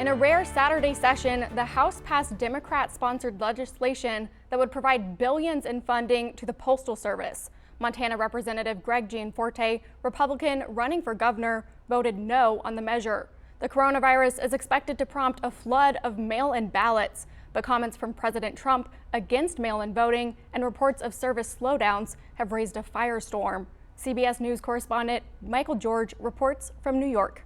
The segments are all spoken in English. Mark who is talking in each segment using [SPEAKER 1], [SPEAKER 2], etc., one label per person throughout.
[SPEAKER 1] In a rare Saturday session, the House passed Democrat-sponsored legislation that would provide billions in funding to the Postal Service. Montana Representative Greg Gianforte, Republican running for governor, voted no on the measure. The coronavirus is expected to prompt a flood of mail-in ballots, but comments from President Trump against mail-in voting and reports of service slowdowns have raised a firestorm. CBS News correspondent Michael George reports from New York.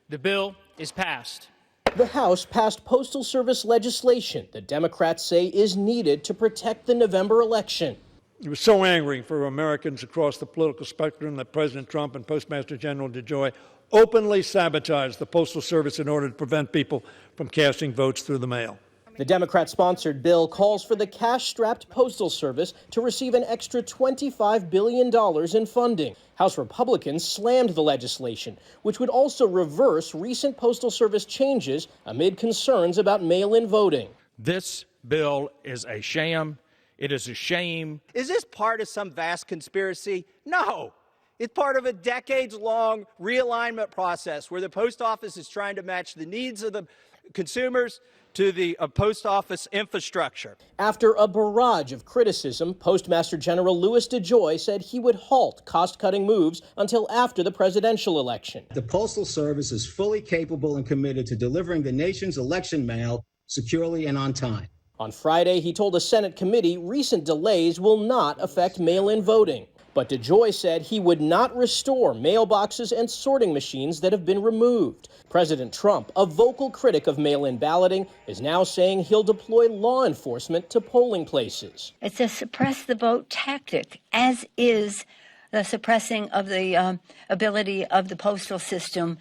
[SPEAKER 2] The bill is passed.
[SPEAKER 3] The House passed Postal Service legislation that Democrats say is needed to protect the November election.
[SPEAKER 4] It was so angering for Americans across the political spectrum that President Trump and Postmaster General DeJoy openly sabotaged the Postal Service in order to prevent people from casting votes through the mail.
[SPEAKER 3] The Democrat-sponsored bill calls for the cash-strapped Postal Service to receive an extra $25 billion in funding. House Republicans slammed the legislation, which would also reverse recent Postal Service changes amid concerns about mail-in voting.
[SPEAKER 5] This bill is a sham. It is a shame.
[SPEAKER 6] Is this part of some vast conspiracy? No. It's part of a decades-long realignment process where the post office is trying to match the needs of the consumers to the post office infrastructure.
[SPEAKER 3] After a barrage of criticism, Postmaster General Louis DeJoy said he would halt cost-cutting moves until after the presidential election.
[SPEAKER 7] The Postal Service is fully capable and committed to delivering the nation's election mail securely and on time.
[SPEAKER 3] On Friday, he told a Senate committee recent delays will not affect mail-in voting. But DeJoy said he would not restore mailboxes and sorting machines that have been removed. President Trump, a vocal critic of mail-in balloting, is now saying he'll deploy law enforcement to polling places.
[SPEAKER 8] It's a suppress the vote tactic, as is the suppressing of the ability of the postal system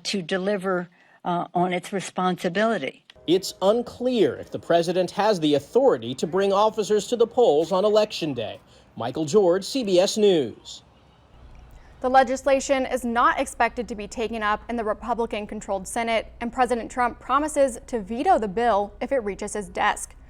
[SPEAKER 8] to deliver on its responsibility.
[SPEAKER 3] It's unclear if the president has the authority to bring officers to the polls on Election Day. Michael George, CBS News.
[SPEAKER 1] The legislation is not expected to be taken up in the Republican-controlled Senate, and President Trump promises to veto the bill if it reaches his desk.